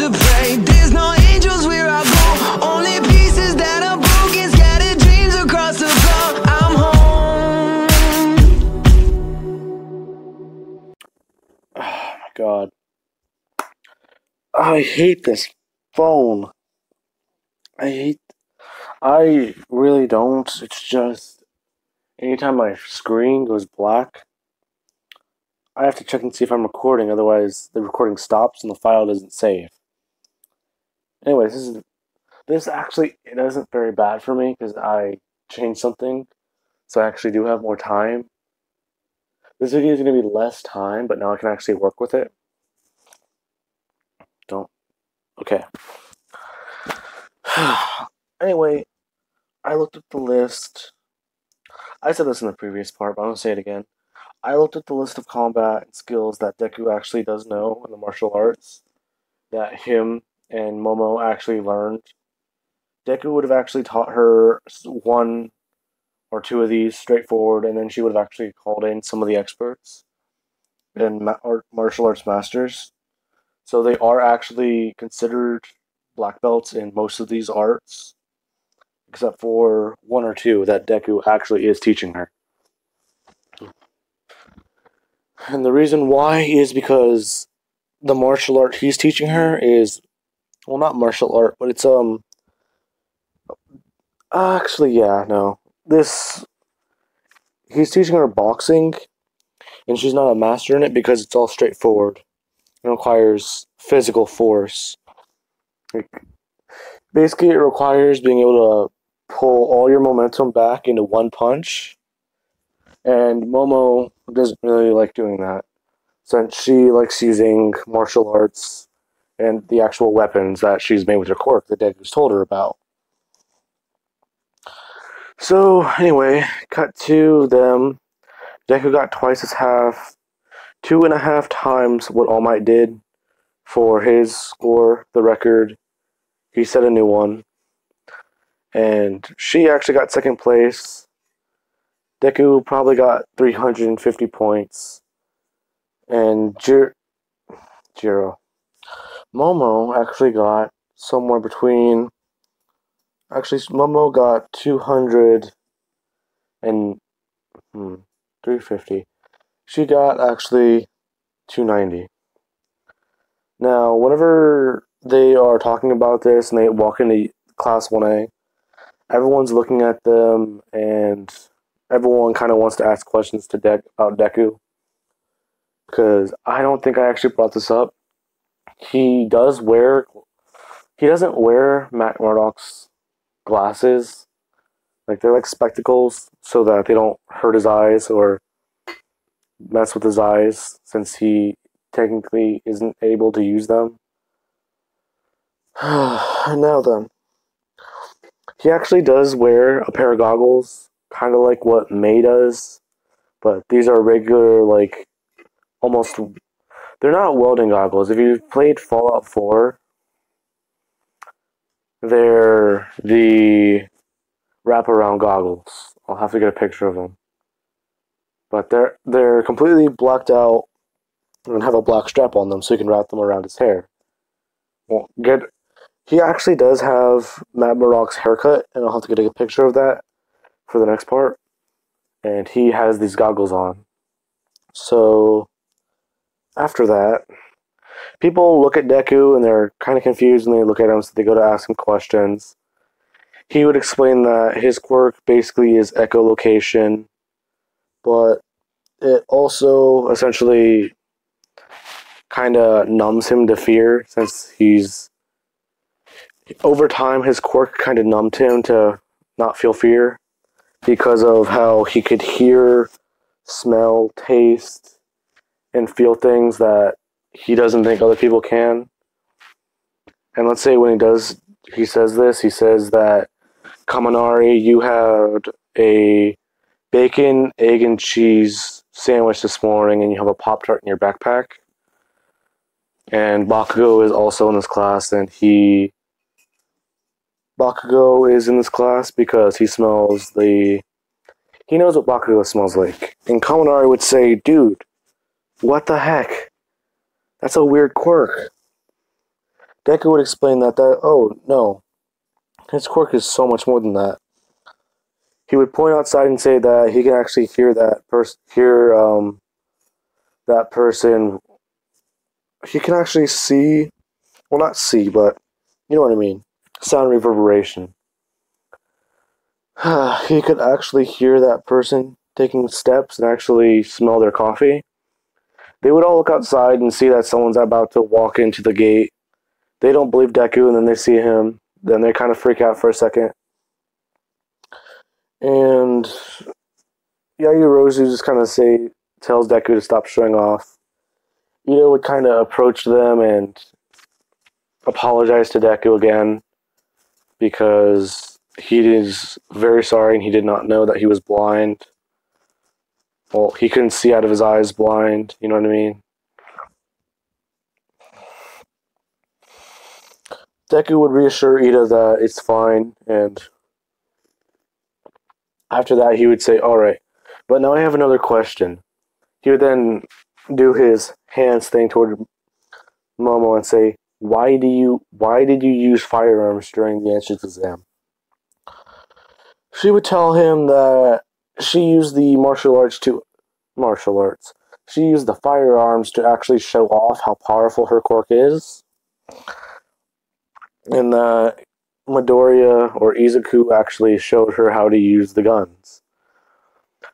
to pray. There's no angels where I go, only pieces that are broken, scattered dreams across the floor. I'm home. Oh my god. I hate this phone. I really don't. It's just anytime my screen goes black, I have to check and see if I'm recording, otherwise the recording stops and the file doesn't save. Anyways, this actually it isn't very bad for me because I changed something, so I actually do have more time. This video is going to be less time, but now I can actually work with it. Don't. Okay. Anyway, I looked at the list. I said this in the previous part, but I'm going to say it again. I looked at the list of combat skills that Deku actually does know in the martial arts that him and Momo actually learned. Deku would have actually taught her one or two of these straightforward, and then she would have actually called in some of the experts and martial arts masters. So they are actually considered black belts in most of these arts, except for one or two that Deku actually is teaching her. And the reason why is because the martial art he's teaching her is, well, not martial art, but it's actually, yeah, no. He's teaching her boxing, and she's not a master in it because it's all straightforward. It requires physical force. Basically, it requires being able to pull all your momentum back into one punch, and Momo doesn't really like doing that, since she likes using martial arts and the actual weapons that she's made with her quirk that Deku's told her about. So, anyway, cut to them. Deku got twice as half, 2.5 times what All Might did for his score, the record. He set a new one. And she actually got second place. Deku probably got 350 points. And Jiro. Momo actually got somewhere between... Actually, Momo got 200 and... 350. She got actually 290. Now, whenever they are talking about this and they walk into Class 1A, everyone's looking at them and everyone kind of wants to ask questions to about Deku. Because I don't think I actually brought this up. He doesn't wear Matt Murdock's glasses. Like, they're like spectacles so that they don't hurt his eyes or mess with his eyes, since he technically isn't able to use them. Now then, he actually does wear a pair of goggles, kind of like what May does, but these are regular, like, almost, they're not welding goggles. If you've played Fallout 4, they're the wraparound goggles. I'll have to get a picture of them. But they're completely blacked out and have a black strap on them so you can wrap them around his hair. Well, he actually does have Matt Murdock's haircut, and I'll have to get a picture of that for the next part. And he has these goggles on. So, after that, people look at Deku and they're kind of confused when they look at him, so they go to ask him questions. He would explain that his quirk basically is echolocation, but it also essentially kind of numbs him to fear, since over time his quirk kind of numbed him to not feel fear because of how he could hear, smell, taste, and feel things that he doesn't think other people can. And let's say when he says that, Kaminari, you had a bacon, egg, and cheese sandwich this morning, and you have a Pop-Tart in your backpack. And Bakugo is also in this class, and Bakugo is in this class because he knows what Bakugo smells like. And Kaminari would say, dude, what the heck? That's a weird quirk. Deku would explain oh, no, his quirk is so much more than that. He would point outside and say that he can actually hear that person. He can actually see, well, not see, but you know what I mean. Sound reverberation. He could actually hear that person taking steps and actually smell their coffee. They would all look outside and see that someone's about to walk into the gate. They don't believe Deku, and then they see him. Then they kind of freak out for a second. And Yaoyorozu just kind of tells Deku to stop showing off. Ito would kind of approach them and apologize to Deku again because he is very sorry and he did not know that he was blind. Well, he couldn't see out of his eyes blind, you know what I mean? Deku would reassure Ida that it's fine, and after that he would say, alright, but now I have another question. He would then do his hands thing toward Momo and say, why did you use firearms during the entrance exam? She would tell him that she used the She used the firearms to actually show off how powerful her quirk is. And that Midoriya or Izuku actually showed her how to use the guns.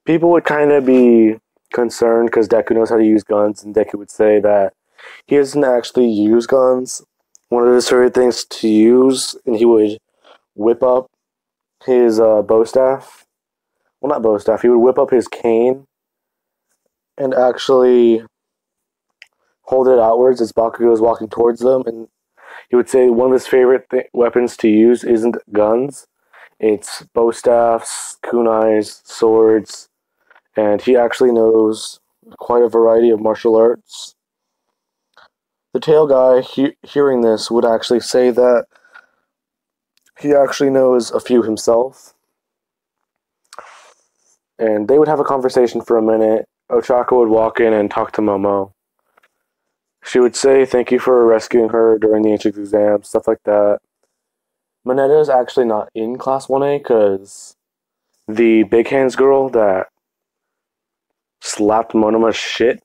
People would kind of be concerned because Deku knows how to use guns, and Deku would say that he doesn't actually use guns. One of his favorite things to use, and he would whip up his bow staff. Well, not bow staff. He would whip up his cane and actually hold it outwards as Bakugo is walking towards them. And he would say one of his favorite weapons to use isn't guns. It's bow staffs, kunais, swords, and he actually knows quite a variety of martial arts. The tail guy, hearing this, would actually say that he actually knows a few himself. And they would have a conversation for a minute. Ochako would walk in and talk to Momo. She would say thank you for rescuing her during the entrance exam, stuff like that. Moneta is actually not in Class 1A because the big hands girl that slapped Monoma's shit.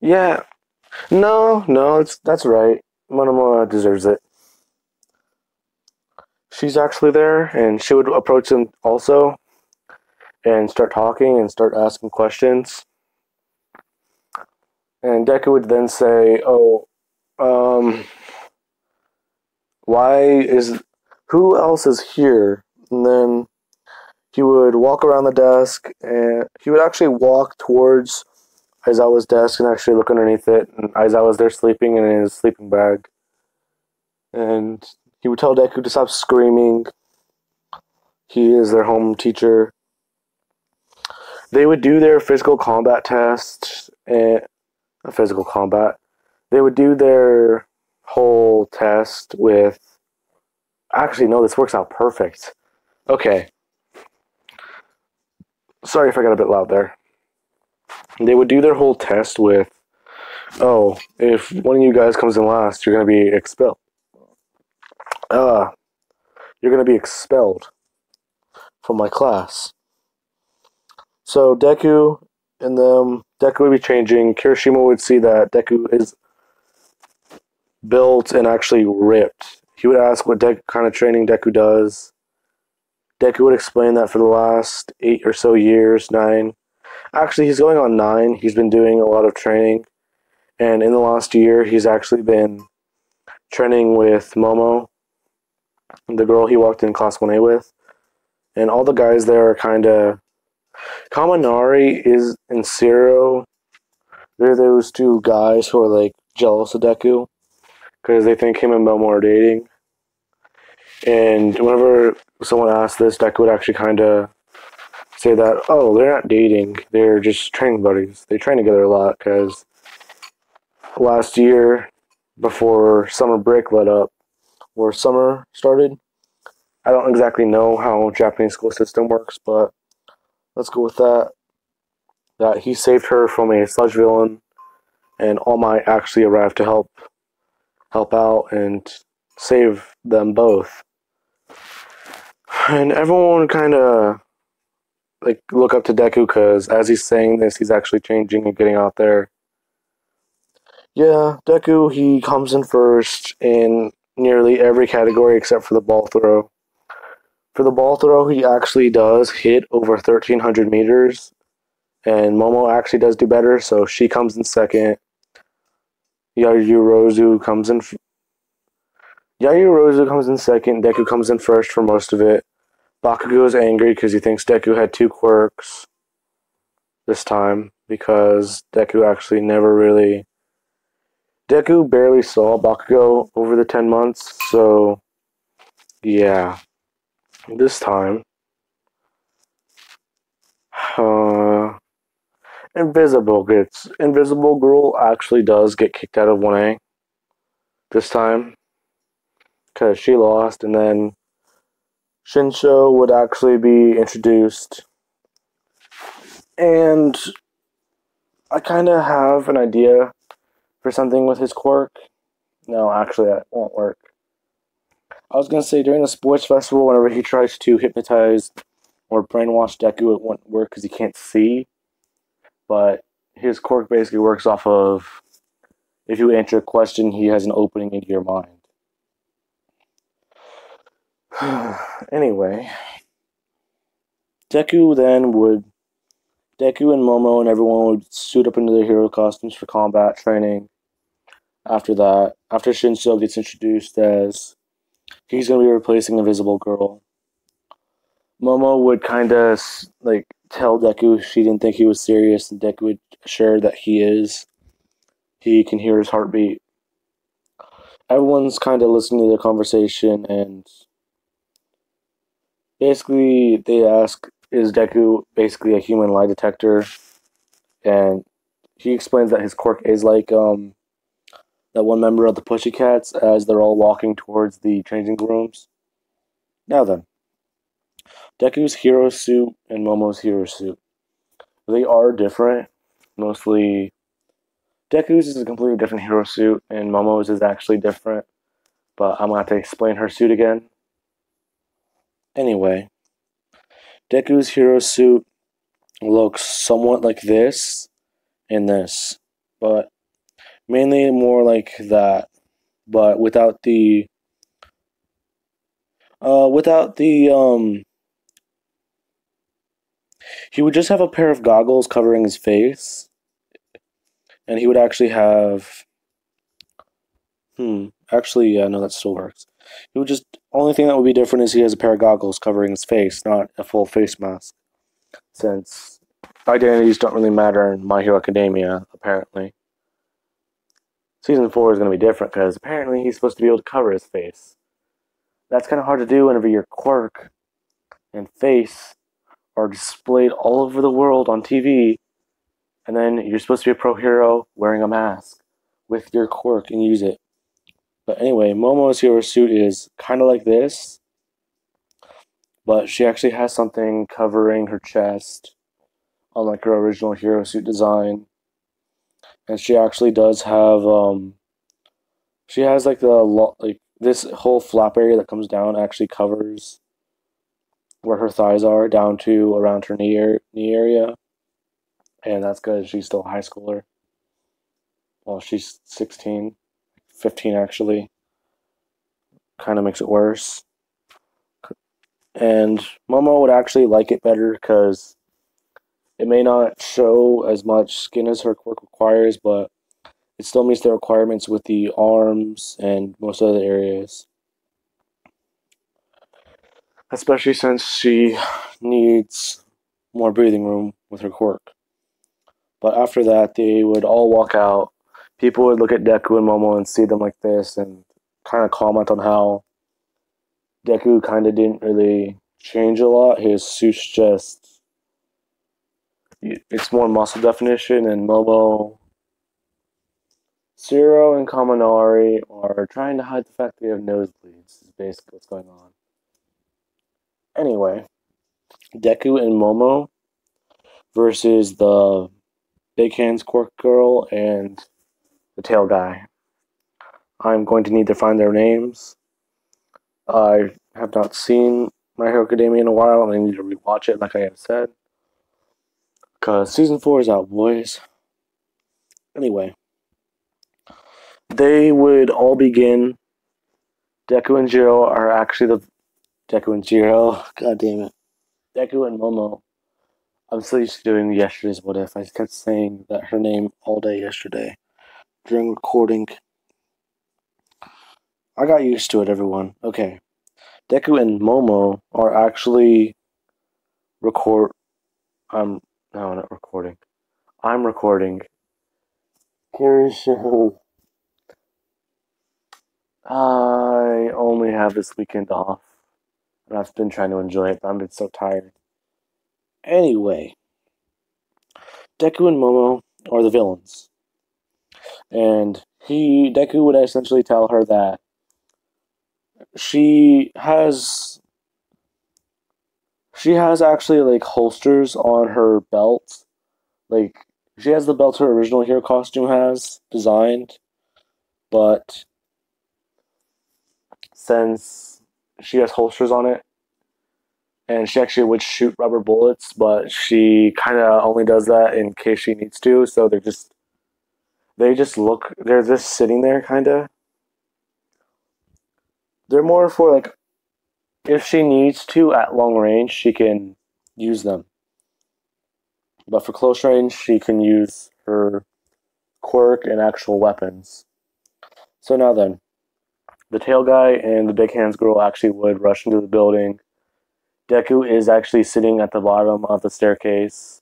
Yeah. No, that's right. Monoma deserves it. She's actually there, and she would approach him also and start talking and start asking questions. And Deku would then say, who else is here? And then he would walk around the desk, and he would actually walk towards Aizawa's desk and actually look underneath it. And Aizawa's there sleeping in his sleeping bag. And he would tell Deku to stop screaming. He is their home teacher. They would do their physical combat test. Physical combat. They would do their whole test with... Actually, no, this works out perfect. Okay. Sorry if I got a bit loud there. They would do their whole test with, if one of you guys comes in last, you're going to be expelled. You're going to be expelled from my class. So Deku would be changing. Kirishima would see that Deku is built and actually ripped. He would ask what kind of training Deku does. Deku would explain that for the last 8 or so years, 9. Actually, he's going on 9. He's been doing a lot of training. And in the last year, he's actually been training with Momo, the girl he walked in Class 1A with. And all the guys there are kind of... Kaminari and Zero. They're those two guys who are like jealous of Deku because they think him and Momo are dating. And whenever someone asks this, Deku would actually kind of say that, they're not dating, they're just training buddies. They train together a lot because last year, before summer break let up, or summer started, I don't exactly know how Japanese school system works, but let's go with that. That he saved her from a sludge villain, and All Might actually arrived to help help out and save them both. And everyone kind of like look up to Deku because as he's saying this, he's actually changing and getting out there. Yeah, Deku, he comes in first in nearly every category except for the ball throw. For the ball throw, he actually does hit over 1,300 meters, and Momo actually does do better, so she comes in second. Yaoyorozu comes in. Yaoyorozu comes in second. Deku comes in first for most of it. Bakugo is angry because he thinks Deku had two quirks this time because Deku actually never really. Deku barely saw Bakugo over the 10 months, so yeah. This time, uh, Invisible Girl actually does get kicked out of 1A this time because she lost, and then Shinsho would actually be introduced, and I kind of have an idea for something with his quirk. No, actually, that won't work. I was gonna say during the sports festival, whenever he tries to hypnotize or brainwash Deku, it won't work because he can't see. But his quirk basically works off of if you answer a question, he has an opening into your mind. Anyway, Deku and Momo and everyone would suit up into their hero costumes for combat training. After that, after Shinso gets introduced as he's going to be replacing Invisible Girl, Momo would kind of like tell Deku she didn't think he was serious, and Deku would assure that he is. He can hear his heartbeat. Everyone's kind of listening to their conversation, and basically they ask, is Deku basically a human lie detector? And he explains that his quirk is like that one member of the Pussycats as they're all walking towards the changing rooms. Now then, Deku's hero suit and Momo's hero suit. They are different. Mostly, Deku's is a completely different hero suit, and Momo's is actually different. But I'm going to have to explain her suit again. Anyway, Deku's hero suit looks somewhat like this and this, but mainly more like that, but without the he would just have a pair of goggles covering his face, and he would actually have actually yeah, no, that still works. He would just only thing that would be different is he has a pair of goggles covering his face, not a full face mask, since identities don't really matter in My Hero Academia, apparently. Season 4 is going to be different because apparently he's supposed to be able to cover his face. That's kind of hard to do whenever your quirk and face are displayed all over the world on TV, and then you're supposed to be a pro hero wearing a mask with your quirk and use it. But anyway, Momo's hero suit is kind of like this, but she actually has something covering her chest, unlike her original hero suit design. And she actually does have she has like this whole flap area that comes down actually covers where her thighs are down to around her knee area, and that's because she's still a high schooler. Well, she's 16, 15 actually. Kind of makes it worse. And Momo would actually like it better because it may not show as much skin as her quirk requires, but it still meets the requirements with the arms and most other areas. Especially since she needs more breathing room with her quirk. But after that, they would all walk out. People would look at Deku and Momo and see them like this and kind of comment on how Deku kind of didn't really change a lot. His suit's just, it's more muscle definition, and Momo, Zero, and Kaminari are trying to hide the fact that they have nosebleeds, is basically what's going on. Anyway, Deku and Momo versus the Big Hands Quirk Girl and the Tail Guy. I'm going to need to find their names. I have not seen My Hero Academia in a while, and I need to rewatch it, like I have said. Because Season 4 is out, boys. Anyway, they would all begin. Deku and Jiro are actually the... Deku and Jiro, god damn it. Deku and Momo. I'm still used to doing yesterday's what if. I kept saying that her name all day yesterday during recording. I got used to it, everyone. Okay. Deku and Momo are actually no, not recording. I'm recording. I only have this weekend off. And I've been trying to enjoy it, but I've been so tired. Anyway. Deku and Momo are the villains. And Deku would essentially tell her that she has actually like holsters on her belt. Like she has the belt her original hero costume has designed, but since she has holsters on it, and she actually would shoot rubber bullets, but she kind of only does that in case she needs to. So they're just sitting there, kind of. They're more for like if she needs to at long range, she can use them. But for close range, she can use her quirk and actual weapons. So now then, the tail guy and the big hands girl actually would rush into the building. Deku is actually sitting at the bottom of the staircase.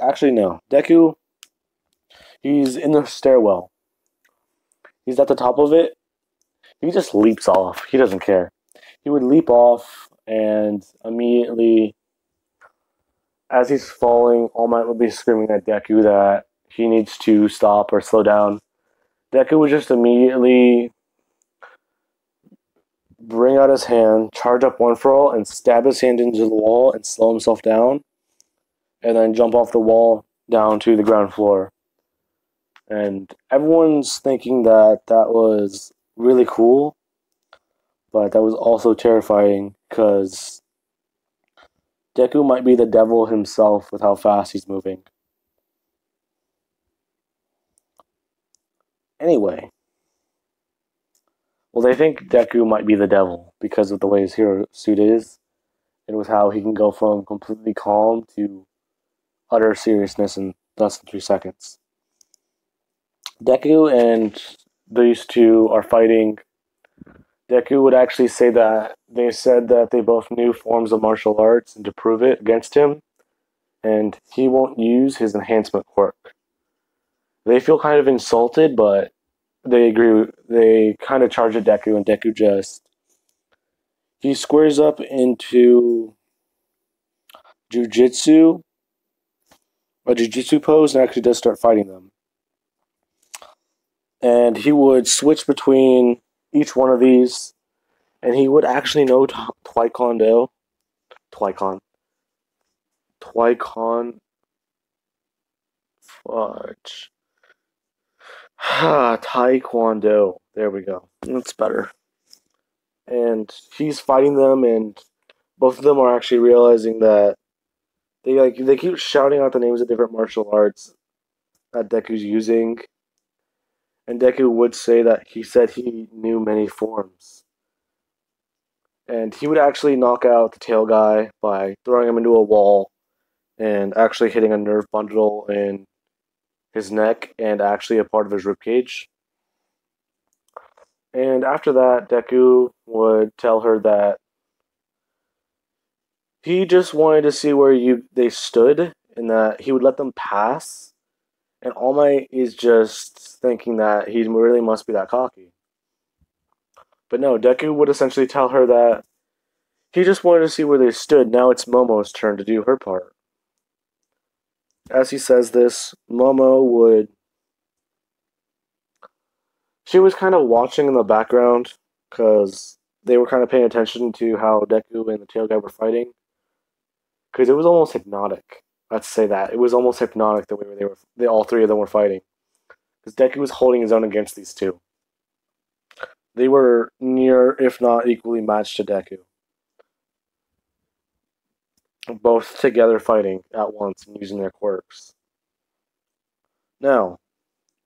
Actually, no. Deku, he's in the stairwell. He's at the top of it. He just leaps off. He doesn't care. He would leap off, and immediately, as he's falling, All Might would be screaming at Deku that he needs to stop or slow down. Deku would just immediately bring out his hand, charge up one for all, and stab his hand into the wall and slow himself down, and then jump off the wall down to the ground floor. And everyone's thinking that was really cool, but that was also terrifying because Deku might be the devil himself with how fast he's moving. Anyway, well, they think Deku might be the devil because of the way his hero suit is, and with how he can go from completely calm to utter seriousness in less than 3 seconds. Deku and these two are fighting. Deku would actually say that they said that they both knew forms of martial arts and to prove it against him, and he won't use his enhancement quirk. They feel kind of insulted, but they agree. They kind of charge at Deku, and Deku he squares up into a jujitsu pose, and actually does start fighting them. And he would switch between each one of these, and he would actually know Taekwondo. Fudge. Taekwondo. There we go. That's better. And he's fighting them, and both of them are actually realizing that they keep shouting out the names of different martial arts that Deku's using. And Deku would say that he said he knew many forms. And he would actually knock out the tail guy by throwing him into a wall and actually hitting a nerve bundle in his neck and actually a part of his ribcage. And after that, Deku would tell her that he just wanted to see where they stood and that he would let them pass. And All Might is just thinking that he really must be that cocky. But no, Deku would essentially tell her that he just wanted to see where they stood. Now it's Momo's turn to do her part. As he says this, she was kind of watching in the background because they were kind of paying attention to how Deku and the tail guy were fighting. Because it was almost hypnotic. Let's say that. It was almost hypnotic the way all three of them were fighting. Because Deku was holding his own against these two. they were near, if not equally matched to Deku. Both together fighting at once and using their quirks. Now,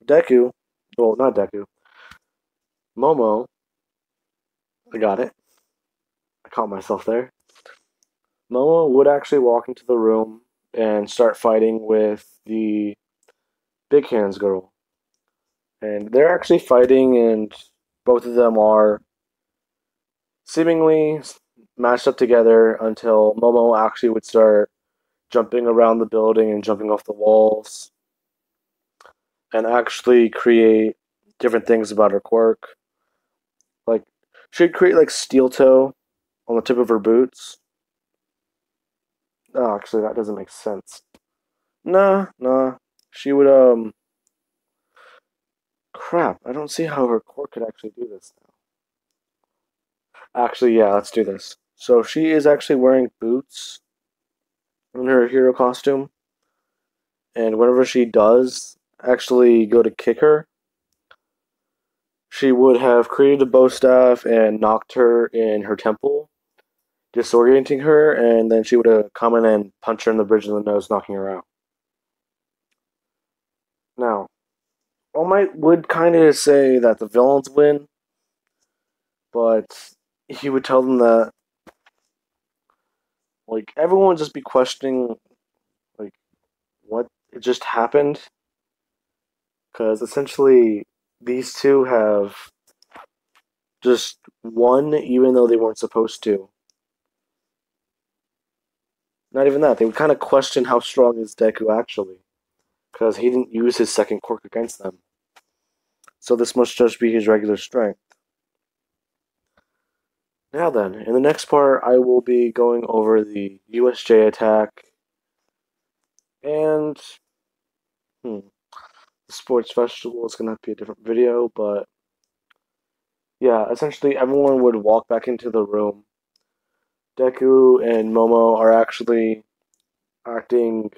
Deku, well, not Deku, Momo, I got it. I caught myself there. Momo would actually walk into the room and start fighting with the Big Hands girl. And they're actually fighting, and both of them are seemingly matched up together until Momo actually would start jumping around the building and jumping off the walls and actually create different things about her quirk. Like, she'd create like steel toe on the tip of her boots. Oh, actually, that doesn't make sense. Nah. She would, crap, I don't see how her quirk could actually do this now. Actually, yeah, let's do this. So she is actually wearing boots in her hero costume, and whenever she does actually go to kick her, she would have created a bow staff and knocked her in her temple, disorienting her, and then she would have come in and punched her in the bridge of the nose, knocking her out. Now, All Might would kind of say that the villains win, but he would tell them that, like, everyone would just be questioning, like, what just happened, because essentially these two have just won even though they weren't supposed to. Not even that, they would kind of question how strong is Deku actually, because he didn't use his second quirk against them. So this must just be his regular strength. Now then, in the next part, I will be going over the USJ attack and the sports festival is going to have to be a different video, but yeah, essentially everyone would walk back into the room. Deku and Momo are actually acting.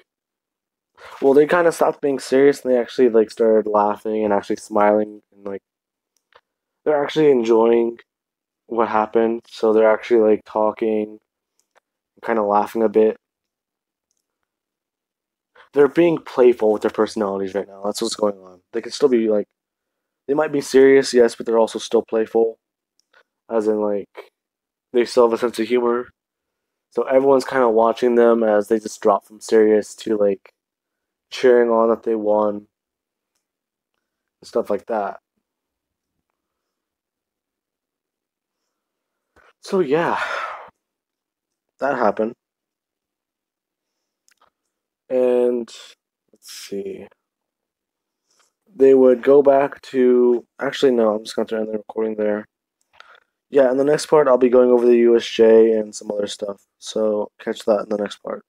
Well, they kind of stopped being serious and they actually like started laughing and actually smiling and like they're actually enjoying what happened. So they're actually like talking, kind of laughing a bit. They're being playful with their personalities right now. That's what's going on. They can still be like, they might be serious, yes, but they're also still playful, as in like they still have a sense of humor. So everyone's kind of watching them as they just drop from serious to like cheering on that they won and stuff like that. So yeah, that happened. And let's see. They would go back to. Actually, no, I'm just going to end the recording there. Yeah, in the next part, I'll be going over the USJ and some other stuff. So catch that in the next part.